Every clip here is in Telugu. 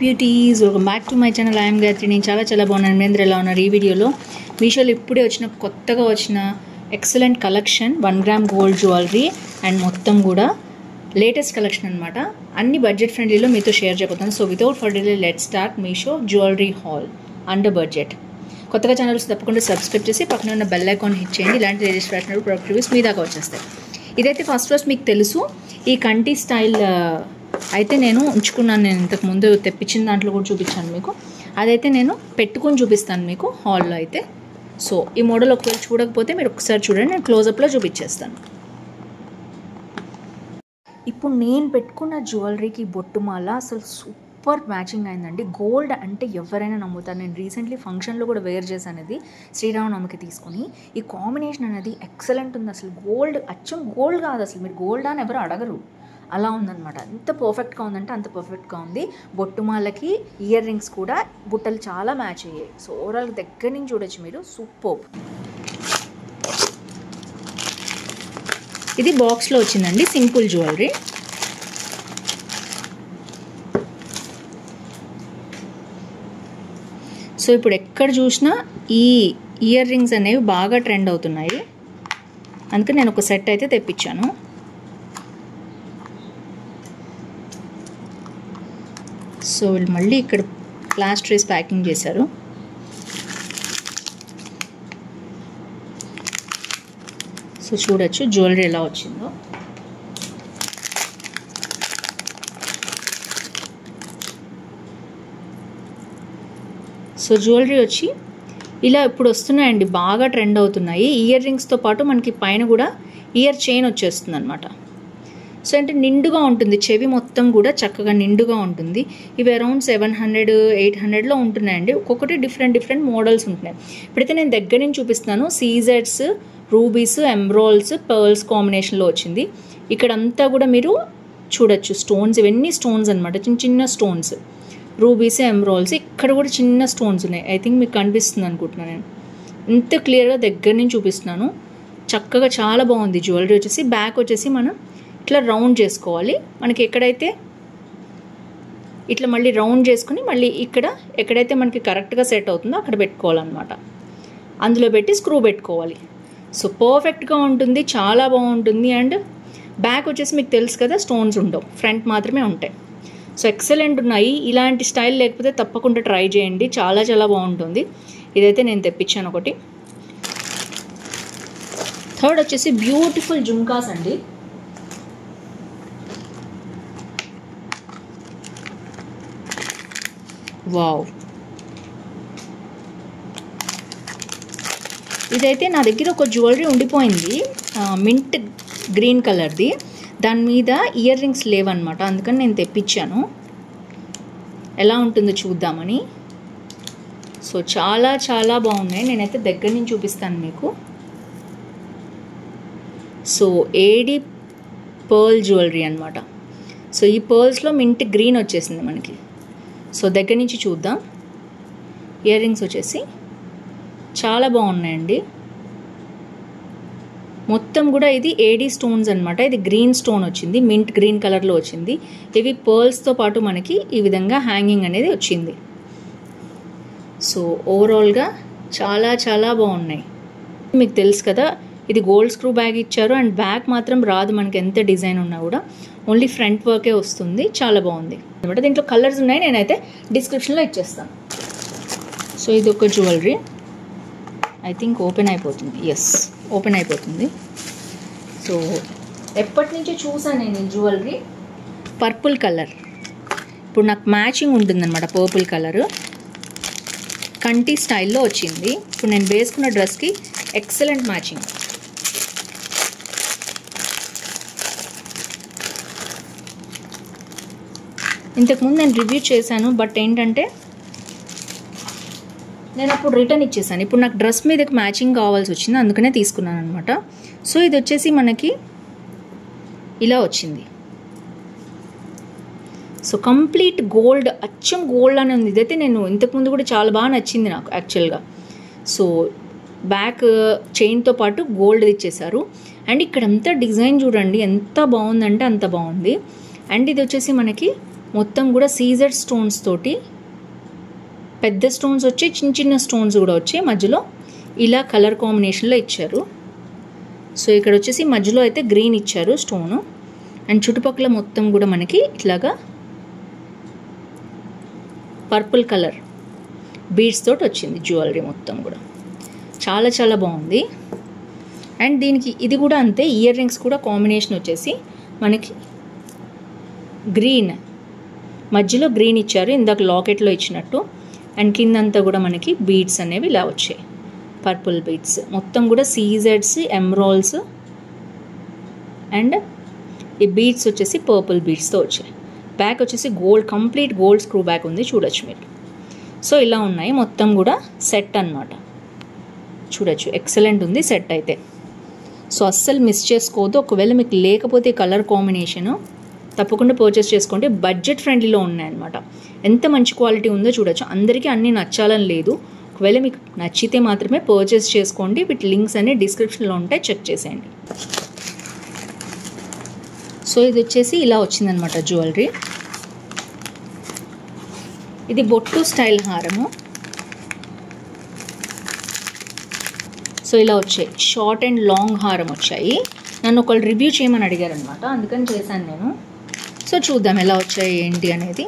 Beauties, welcome back to my channel. I'm Gayatri. నేను చాలా బాగున్నాను. మీ అందరూ ఎలా ఉన్నారు? ఈ వీడియోలో మీషోలో ఇప్పుడే వచ్చిన కొత్తగా వచ్చిన excellent collection 1 gram gold jewellery and మొత్తం కూడా లేటెస్ట్ కలెక్షన్ అనమాట. అన్ని బడ్జెట్ ఫ్రెండ్లీలో మీతో షేర్ చేయబోతాను. So without for delay let's start Meesho jewellery haul under budget. కొత్తగా ఛానల్స్ తప్పకుండా సబ్స్క్రైబ్ చేసి పక్కన ఉన్న బెల్ ఐకాన్ హిట్ చేయండి. ఇలాంటి లేటెస్ట్ ఫ్యాషన్ ప్రొడక్ట్ రివ్యూస్ మీ దాకా వచ్చేస్తాయి. ఇదైతే ఫస్ట్ మీకు తెలుసు, ఈ కంటి స్టైల్ అయితే నేను ఉంచుకున్నాను. నేను ఇంతకు ముందు తెప్పించిన దాంట్లో కూడా చూపించాను మీకు. అదైతే నేను పెట్టుకొని చూపిస్తాను మీకు హాల్లో అయితే. సో ఈ మోడల్ ఒకవేళ చూడకపోతే మీరు ఒకసారి చూడండి, నేను క్లోజప్లో చూపించేస్తాను. ఇప్పుడు నేను పెట్టుకున్న జ్యువెలరీకి బొట్టుమాల అసలు సూపర్ మ్యాచింగ్ అయిందండి. గోల్డ్ అంటే ఎవరైనా నమ్ముతారు. నేను రీసెంట్లీ ఫంక్షన్లో కూడా వేర్ చేశాను. అది శ్రీరామనవమికి తీసుకుని. ఈ కాంబినేషన్ అనేది ఎక్సలెంట్ ఉంది. అసలు గోల్డ్ అచ్చం గోల్డ్ కాదు, అసలు మీరు గోల్డ్ అని ఎవరు అడగరు, అలా ఉందన్నమాట. ఎంత పర్ఫెక్ట్గా ఉందంటే అంత పర్ఫెక్ట్గా ఉంది. బొట్టుమాలకి ఇయర్ రింగ్స్ కూడా బుట్టలు చాలా మ్యాచ్ అయ్యాయి. సో ఓవరాల్ దగ్గర నుంచి చూడొచ్చు మీరు. సూపర్. ఇది బాక్స్లో వచ్చిందండి, సింపుల్ జ్యువెలరీ. సో ఇప్పుడు ఎక్కడ చూసినా ఈ ఇయర్ రింగ్స్ అనేవి బాగా ట్రెండ్ అవుతున్నాయి. అందుకని నేను ఒక సెట్ అయితే తెప్పించాను. సో వీళ్ళు మళ్ళీ ఇక్కడ ప్లాస్టర్స్ ప్యాకింగ్ చేశారు. సో చూడొచ్చు జ్యువెలరీ ఎలా వచ్చిందో. సో జ్యువెలరీ వచ్చి ఇలా ఇప్పుడు వస్తున్నాయండి, బాగా ట్రెండ్ అవుతున్నాయి. ఇయర్ రింగ్స్తో పాటు మనకి పైన కూడా ఇయర్ చైన్ వచ్చేస్తుంది అనమాట. సో అంటే నిండుగా ఉంటుంది, చెవి మొత్తం కూడా చక్కగా నిండుగా ఉంటుంది. ఇవి అరౌండ్ 700-800లో ఉంటున్నాయండి. ఒక్కొక్కటి డిఫరెంట్ మోడల్స్ ఉంటున్నాయి. ఇప్పుడైతే నేను దగ్గర నుంచి చూపిస్తున్నాను. సీజెడ్స్, రూబీస్, ఎంబ్రాయిల్స్, పర్ల్స్ కాంబినేషన్లో వచ్చింది. ఇక్కడంతా కూడా మీరు చూడొచ్చు స్టోన్స్. ఇవన్నీ స్టోన్స్ అనమాట, చిన్న స్టోన్స్. రూబీస్, ఎంబ్రాయిల్స్, ఇక్కడ కూడా చిన్న స్టోన్స్ ఉన్నాయి. ఐ థింక్ మీకు కనిపిస్తుంది అనుకుంటున్నాను. నేను ఇంత క్లియర్గా దగ్గర నుంచి చూపిస్తున్నాను. చక్కగా చాలా బాగుంది జ్యువెలరీ. వచ్చేసి బ్యాక్ వచ్చేసి మనం ఇట్లా రౌండ్ చేసుకోవాలి. మనకి ఎక్కడైతే ఇట్లా మళ్ళీ రౌండ్ చేసుకుని మళ్ళీ ఇక్కడ ఎక్కడైతే మనకి కరెక్ట్గా సెట్ అవుతుందో అక్కడ పెట్టుకోవాలన్నమాట. అందులో పెట్టి స్క్రూ పెట్టుకోవాలి. సో పర్ఫెక్ట్గా ఉంటుంది, చాలా బాగుంటుంది. అండ్ బ్యాక్ వచ్చేసి మీకు తెలుసు కదా, స్టోన్స్ ఉండవు, ఫ్రంట్ మాత్రమే ఉంటాయి. సో ఎక్సలెంట్ ఉన్నాయి. ఇలాంటి స్టైల్ లేకపోతే తప్పకుండా ట్రై చేయండి, చాలా బాగుంటుంది. ఇదైతే నేను తెప్పించాను ఒకటి. థర్డ్ వచ్చేసి బ్యూటిఫుల్ జుమ్కాస్ అండి. వావ్, ఇదైతే నా దగ్గర ఒక జ్యువెలరీ ఉండిపోయింది, మింట్ గ్రీన్ కలర్ది. దాని మీద ఇయర్ రింగ్స్ లేవన్నమాట, అందుకని నేను తెప్పించాను. ఎలా ఉంటుందో చూద్దామని. సో చాలా బాగున్నాయి. నేనైతే దగ్గర నుంచి చూపిస్తాను మీకు. సో ఏడి పర్ల్ జ్యువెలరీ అనమాట. సో ఈ పర్ల్స్లో మింట్ గ్రీన్ వచ్చేసింది మనకి. సో దగ్గర నుంచి చూద్దాం. ఇయర్ రింగ్స్ వచ్చేసి చాలా బాగున్నాయండి. మొత్తం కూడా ఇది ఏడీ స్టోన్స్ అనమాట. ఇది గ్రీన్ స్టోన్ వచ్చింది, మింట్ గ్రీన్ కలర్లో వచ్చింది. ఇవి పర్ల్స్తో పాటు మనకి ఈ విధంగా హ్యాంగింగ్ అనేది వచ్చింది. సో ఓవరాల్గా చాలా బాగున్నాయి. మీకు తెలుసు కదా, ఇది గోల్డ్ స్క్రూ బ్యాగ్ ఇచ్చారు. అండ్ బ్యాగ్ మాత్రం రాదు మనకి, ఎంత డిజైన్ ఉన్నా కూడా ఓన్లీ ఫ్రంట్ వర్కే వస్తుంది. చాలా బాగుంది అనమాట. దీంట్లో కలర్స్ ఉన్నాయి, నేనైతే డిస్క్రిప్షన్లో ఇచ్చేస్తాను. సో ఇది ఒక జ్యువెలరీ. ఐ థింక్ ఓపెన్ అయిపోతుంది. ఎస్, ఓపెన్ అయిపోతుంది. సో ఎప్పటి నుంచో చూసాను నేను ఈ జ్యువెలరీ. పర్పుల్ కలర్ ఇప్పుడు నాకు మ్యాచింగ్ ఉంటుందన్నమాట. పర్పుల్ కలరు కంటి స్టైల్లో వచ్చింది. ఇప్పుడు నేను వేసుకున్న డ్రెస్కి ఎక్సలెంట్ మ్యాచింగ్. ఇంతకుముందు నేను రివ్యూ చేశాను, బట్ ఏంటంటే నేను అప్పుడు రిటర్న్ ఇచ్చేసాను. ఇప్పుడు నాకు డ్రెస్ మీదకి మ్యాచింగ్ కావాల్సి వచ్చింది, అందుకనే తీసుకున్నాను అనమాట. సో ఇది వచ్చేసి మనకి ఇలా వచ్చింది. సో కంప్లీట్ గోల్డ్, అచ్చం గోల్డ్ అని ఉంది. ఇదైతే నేను ఇంతకుముందు కూడా చాలా బాగా నచ్చింది నాకు యాక్చువల్గా. సో బ్యాక్ చైన్తో పాటు గోల్డ్ ఇచ్చేసారు. అండ్ ఇక్కడంతా డిజైన్ చూడండి ఎంత బాగుందంటే అంత బాగుంది. అండ్ ఇది వచ్చేసి మనకి మొత్తం కూడా సీజెడ్ స్టోన్స్ తోటి, పెద్ద స్టోన్స్ వచ్చి చిన్న చిన్న స్టోన్స్ కూడా వచ్చి మధ్యలో ఇలా కలర్ కాంబినేషన్లో ఇచ్చారు. సో ఇక్కడ వచ్చేసి మధ్యలో అయితే గ్రీన్ ఇచ్చారు స్టోను, అండ్ చుట్టుపక్కల మొత్తం కూడా మనకి ఇట్లాగా పర్పుల్ కలర్ బీడ్స్ తోటి వచ్చింది జ్యువెలరీ మొత్తం కూడా. చాలా చాలా బాగుంది. అండ్ దీనికి ఇది కూడా అంతే, ఇయర్ రింగ్స్ కూడా కాంబినేషన్ వచ్చేసి మనకి గ్రీన్, మధ్యలో గ్రీన్ ఇచ్చారు ఇందాక లాకెట్లో ఇచ్చినట్టు, అండ్ కిందంతా కూడా మనకి బీడ్స్ అనేవి ఇలా వచ్చాయి, పర్పుల్ బీడ్స్ మొత్తం కూడా సీజెడ్స్, ఎమరాల్డ్స్ అండ్ ఈ బీడ్స్ వచ్చేసి పర్పుల్ బీడ్స్తో వచ్చాయి. బ్యాక్ వచ్చేసి gold, complete gold screw back ఉంది చూడొచ్చు మీరు. సో ఇలా ఉన్నాయి మొత్తం కూడా సెట్ అన్నమాట. చూడొచ్చు ఎక్సలెంట్ ఉంది సెట్ అయితే. సో అస్సలు మిస్ చేసుకోవద్దు. ఒకవేళ మీకు లేకపోతే కలర్ కాంబినేషను తప్పకుండా పర్చేస్ చేసుకోండి. బడ్జెట్ ఫ్రెండ్లీలో ఉన్నాయన్నమాట. ఎంత మంచి క్వాలిటీ ఉందో చూడొచ్చు. అందరికీ అన్నీ నచ్చాలని లేదు, ఒకవేళ మీకు నచ్చితే మాత్రమే పర్చేస్ చేసుకోండి. వీటి లింక్స్ అన్ని డిస్క్రిప్షన్లో ఉంటాయి, చెక్ చేసేయండి. సో ఇది వచ్చేసి ఇలా వచ్చిందనమాట జ్యువెలరీ. ఇది బొట్టు స్టైల్ హారము. సో ఇలా వచ్చాయి, షార్ట్ అండ్ లాంగ్ హారం వచ్చాయి. నన్ను ఒకళ్ళు రివ్యూ చేయమని అడిగారు అనమాట, అందుకని చేశాను నేను. సో చూద్దాం ఎలా వచ్చాయి ఏంటి అనేది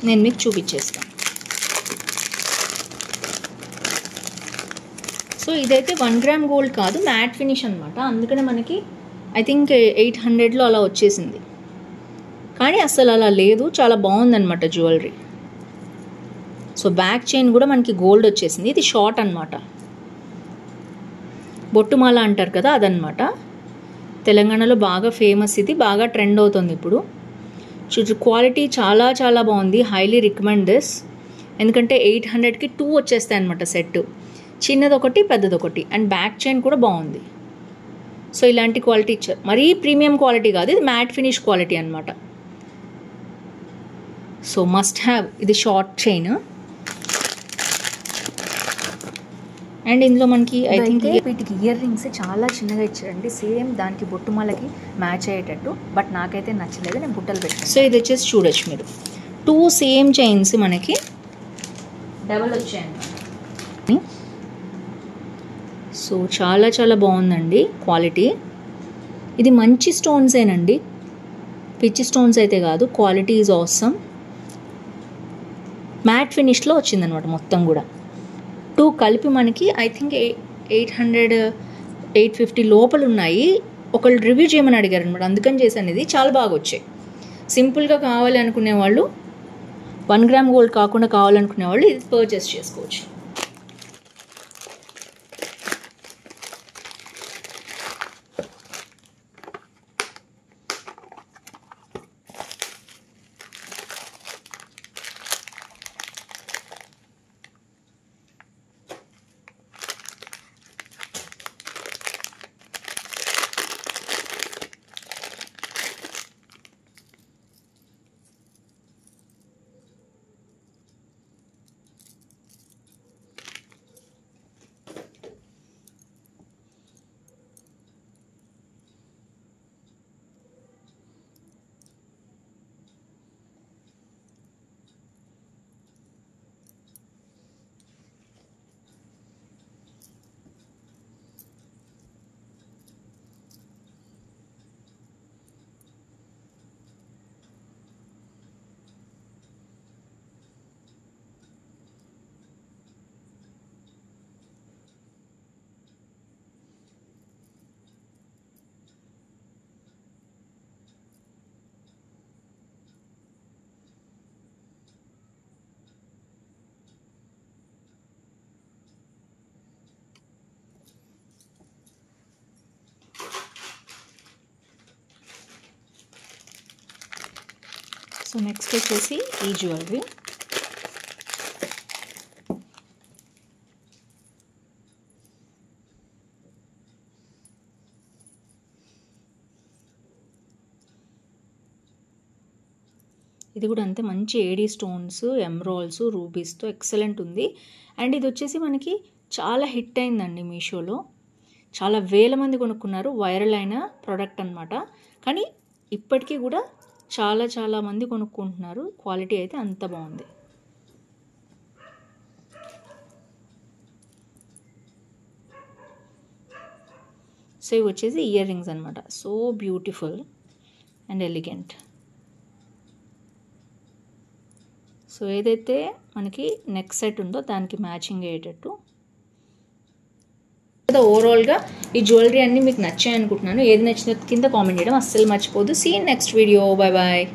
నేను మీకు చూపించేస్తాను. సో ఇదైతే 1 గ్రామ్ గోల్డ్ కాదు, మ్యాట్ ఫినిష్ అనమాట. అందుకనే మనకి ఐ థింక్ 800లో అలా వచ్చేసింది, కానీ అసలు అలా లేదు. చాలా బాగుందన్నమాట జ్యువెలరీ. సో బ్యాక్ చైన్ కూడా మనకి గోల్డ్ వచ్చేసింది. ఇది షార్ట్ అనమాట, బొట్టుమాల అంటారు కదా అదనమాట. తెలంగాణలో బాగా ఫేమస్, ఇది బాగా ట్రెండ్ అవుతుంది ఇప్పుడు. క్వాలిటీ చాలా చాలా బాగుంది, హైలీ రికమెండ్ దిస్. ఎందుకంటే 800కి 2 వచ్చేస్తాయి అనమాట సెట్, చిన్నదొకటి పెద్దదొకటి. అండ్ బ్యాక్ చైన్ కూడా బాగుంది. సో ఇలాంటి క్వాలిటీ ఇచ్చారు, మరీ ప్రీమియం క్వాలిటీ కాదు, ఇది మ్యాట్ ఫినిష్ క్వాలిటీ అనమాట. So must have. ఇది షార్ట్ చైన్ అండ్ ఇందులో మనకి ఐ థింక్ వీటికి ఇయర్ రింగ్స్ చాలా చిన్నగా ఇచ్చారండి, సేమ్ దానికి బొట్టుమాలకి మ్యాచ్ అయ్యేటట్టు. బట్ నాకైతే నచ్చలేదు, నేను బుట్టలు పెట్టాను. సో ఇది వచ్చేసి చూడొచ్చు మీరు, 2 సేమ్ చైన్స్ మనకి డబల్ వచ్చాయండి. సో చాలా చాలా బాగుందండి క్వాలిటీ. ఇది మంచి స్టోన్సేనండి, పిచ్చి స్టోన్స్ అయితే కాదు. Quality is awesome. మ్యాట్ ఫినిష్లో వచ్చిందనమాట మొత్తం కూడా. 2 కలిపి మనకి ఐ థింక్ 800 850 లోపల ఉన్నాయి. ఒకళ్ళు రివ్యూ చేయమని అడిగారు అనమాట, అందుకని చేశాను. ఇది చాలా బాగా వచ్చాయి. సింపుల్గా కావాలి అనుకునే వాళ్ళు, 1 గ్రామ్ గోల్డ్ కాకుండా కావాలనుకునే వాళ్ళు ఇది పర్చేస్ చేసుకోవచ్చు. సో నెక్స్ట్ వచ్చేసి ఈ జ్యువెలరీ. ఇది కూడా అంతే, మంచి ఏడీ స్టోన్స్, ఎమరాల్డ్స్, రూబీస్తో ఎక్సలెంట్ ఉంది. అండ్ ఇది వచ్చేసి మనకి చాలా హిట్ అయిందండి మీషోలో, చాలా వేల మంది కొనుక్కున్నారు. వైరల్ అయిన ప్రోడక్ట్ అనమాట. కానీ ఇప్పటికీ కూడా చాలా చాలా మంది కొనుక్కుంటున్నారు. క్వాలిటీ అయితే అంత బాగుంది. సో ఇవి వచ్చేసి ఇయర్ రింగ్స్ అనమాట. So beautiful and elegant. So ఏదైతే మనకి నెక్ సెట్ ఉందో దానికి మ్యాచింగ్ అయ్యేటట్టు. ఓవరాల్గా ఈ జ్యువెలరీ అన్నీ మీకు నచ్చాయి అనుకుంటున్నాను. ఏది నచ్చినా కింద కామెంట్ చేయడం అస్సలు మర్చిపోదు. See in next video. Bye bye.